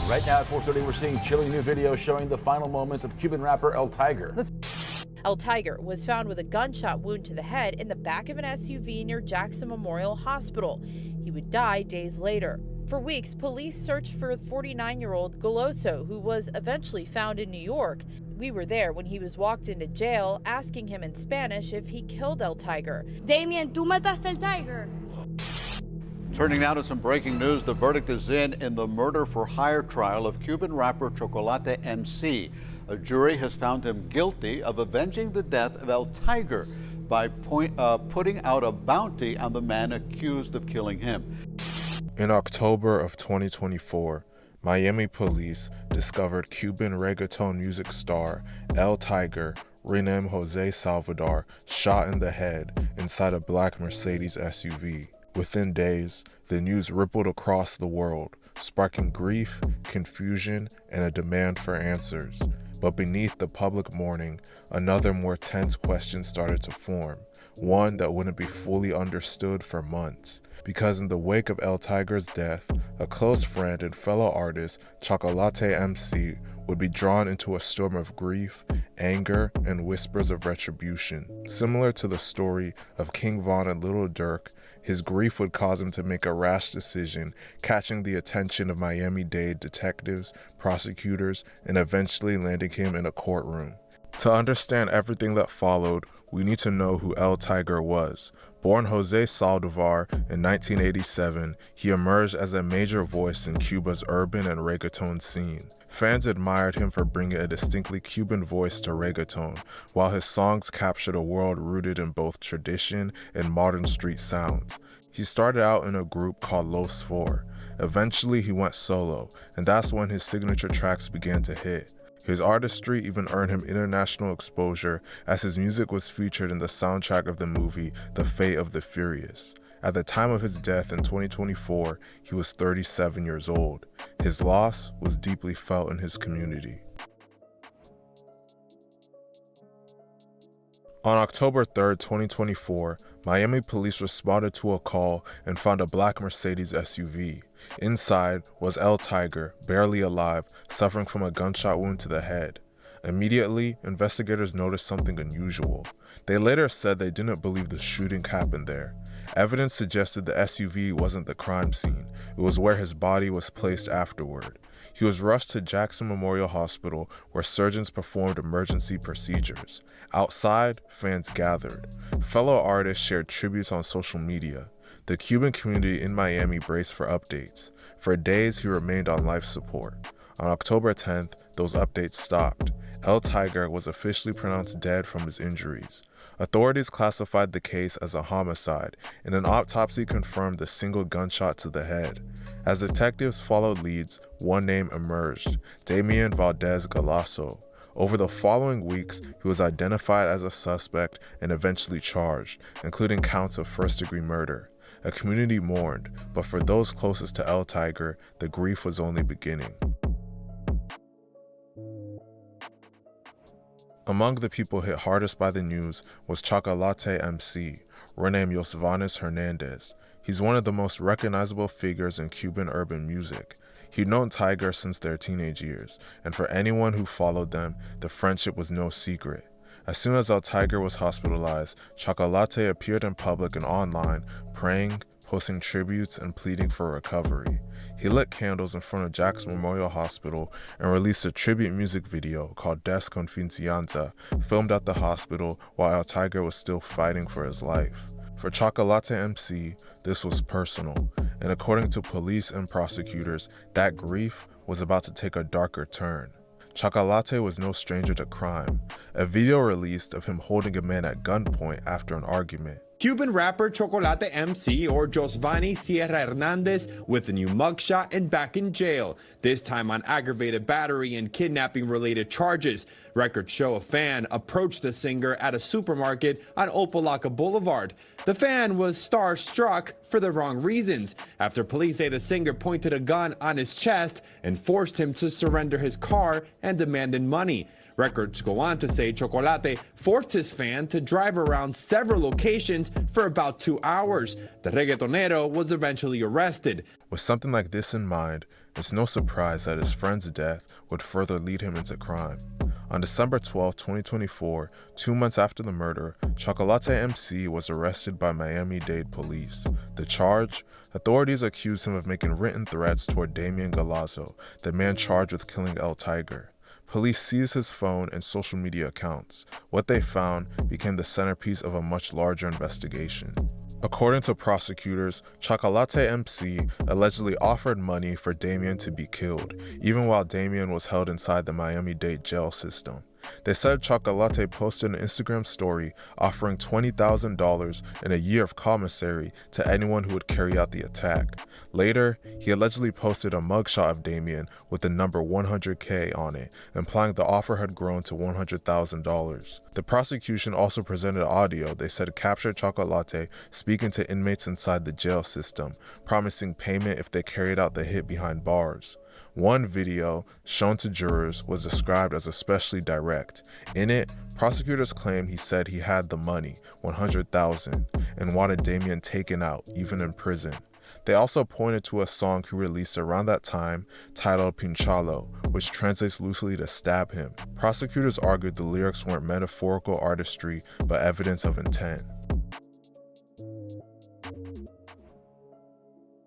Right now at 4:30, we're seeing chilling new video showing the final moments of Cuban rapper Taiger. Taiger was found with a gunshot wound to the head in the back of an SUV near Jackson Memorial Hospital. He would die days later. For weeks, police searched for 49-year-old Goloso, who was eventually found in New York. We were there when he was walked into jail, asking him in Spanish if he killed Taiger. Damien, tú mataste el Tiger. Turning now to some breaking news, the verdict is in the murder-for-hire trial of Cuban rapper Chocolate MC. A jury has found him guilty of avenging the death of Taiger by putting out a bounty on the man accused of killing him. In October of 2024, Miami police discovered Cuban reggaeton music star Taiger, renamed Jose Salvador, shot in the head inside a black Mercedes SUV. Within days, the news rippled across the world, sparking grief, confusion, and a demand for answers. But beneath the public mourning, another more tense question started to form, one that wouldn't be fully understood for months. Because in the wake of Taiger's death, a close friend and fellow artist, Chocolate MC, would be drawn into a storm of grief, anger, and whispers of retribution. Similar to the story of King Von and Lil Durk, his grief would cause him to make a rash decision, catching the attention of Miami-Dade detectives, prosecutors, and eventually landing him in a courtroom. To understand everything that followed, we need to know who Taiger was. Born Jose Salvador in 1987, he emerged as a major voice in Cuba's urban and reggaeton scene. Fans admired him for bringing a distinctly Cuban voice to reggaeton, while his songs captured a world rooted in both tradition and modern street sounds. He started out in a group called Los Four. Eventually, he went solo, and that's when his signature tracks began to hit. His artistry even earned him international exposure, as his music was featured in the soundtrack of the movie The Fate of the Furious. At the time of his death in 2024, he was 37 years old. His loss was deeply felt in his community. On October 3, 2024, Miami police responded to a call and found a black Mercedes SUV. Inside was Taiger, barely alive, suffering from a gunshot wound to the head. Immediately, investigators noticed something unusual. They later said they didn't believe the shooting happened there. Evidence suggested the SUV wasn't the crime scene. It was where his body was placed afterward. He was rushed to Jackson Memorial Hospital, where surgeons performed emergency procedures. Outside, fans gathered. Fellow artists shared tributes on social media. The Cuban community in Miami braced for updates. For days, he remained on life support. On October 10th, those updates stopped. Taiger was officially pronounced dead from his injuries. Authorities classified the case as a homicide, and an autopsy confirmed the single gunshot to the head. As detectives followed leads, one name emerged: Damien Valdez Galasso. Over the following weeks, he was identified as a suspect and eventually charged, including counts of first-degree murder. A community mourned, but for those closest to Taiger, the grief was only beginning. Among the people hit hardest by the news was Chocolate MC, renamed Josvanis Hernandez. He's one of the most recognizable figures in Cuban urban music. He'd known Taiger since their teenage years, and for anyone who followed them, the friendship was no secret. As soon as Taiger was hospitalized, Chocolate appeared in public and online, praying, posting tributes, and pleading for recovery. He lit candles in front of Jackson Memorial Hospital and released a tribute music video called Desconfianza, filmed at the hospital while Taiger was still fighting for his life. For Chocolate MC, this was personal, and according to police and prosecutors, that grief was about to take a darker turn. Chocolate was no stranger to crime. A video released of him holding a man at gunpoint after an argument. Cuban rapper Chocolate MC, or Josvani Sierra Hernandez, with a new mugshot and back in jail, this time on aggravated battery and kidnapping related charges. Records show a fan approached the singer at a supermarket on Opelika Boulevard. The fan was starstruck for the wrong reasons after police say the singer pointed a gun on his chest and forced him to surrender his car and demanded money. Records go on to say Chocolate forced his fan to drive around several locations for about 2 hours. The reggaetonero was eventually arrested. With something like this in mind, it's no surprise that his friend's death would further lead him into crime. On December 12, 2024, 2 months after the murder, Chocolate MC was arrested by Miami-Dade police. The charge? Authorities accused him of making written threats toward Damian Galazzo, the man charged with killing Taiger. Police seized his phone and social media accounts. What they found became the centerpiece of a much larger investigation. According to prosecutors, Chocolate MC allegedly offered money for Damian to be killed, even while Damian was held inside the Miami-Dade jail system. They said Chocolate posted an Instagram story offering $20,000 and a year of commissary to anyone who would carry out the attack. Later, he allegedly posted a mugshot of Damian with the number 100K on it, implying the offer had grown to $100,000. The prosecution also presented audio they said captured Chocolate speaking to inmates inside the jail system, promising payment if they carried out the hit behind bars. One video, shown to jurors, was described as especially direct. In it, prosecutors claimed he said he had the money, $100,000, and wanted Damian taken out, even in prison. They also pointed to a song he released around that time titled Pinchalo, which translates loosely to stab him. Prosecutors argued the lyrics weren't metaphorical artistry, but evidence of intent.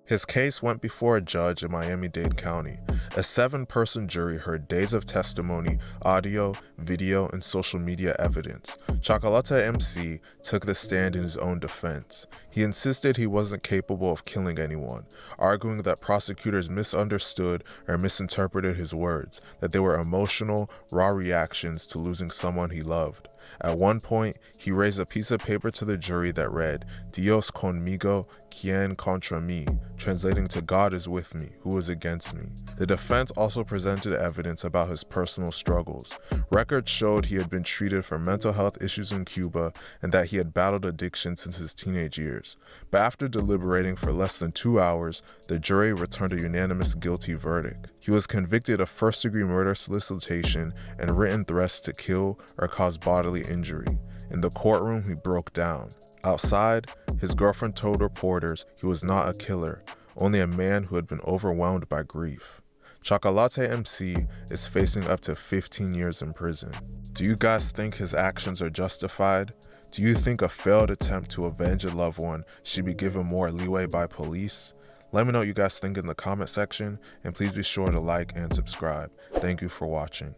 His case went before a judge in Miami-Dade County. A 7-person jury heard days of testimony, audio, video, and social media evidence. Chocolate MC took the stand in his own defense. He insisted he wasn't capable of killing anyone, arguing that prosecutors misunderstood or misinterpreted his words, that they were emotional, raw reactions to losing someone he loved. At one point, he raised a piece of paper to the jury that read, Dios conmigo, quien contra mí, translating to God is with me, who is against me. The defense also presented evidence about his personal struggles. Records showed he had been treated for mental health issues in Cuba and that he had battled addiction since his teenage years. But after deliberating for less than 2 hours, the jury returned a unanimous guilty verdict. He was convicted of first-degree murder solicitation and written threats to kill or cause bodily injury. In the courtroom, he broke down. Outside, his girlfriend told reporters he was not a killer, only a man who had been overwhelmed by grief. Chocolate MC is facing up to 15 years in prison. Do you guys think his actions are justified? Do you think a failed attempt to avenge a loved one should be given more leeway by police? Let me know what you guys think in the comment section, and please be sure to like and subscribe. Thank you for watching.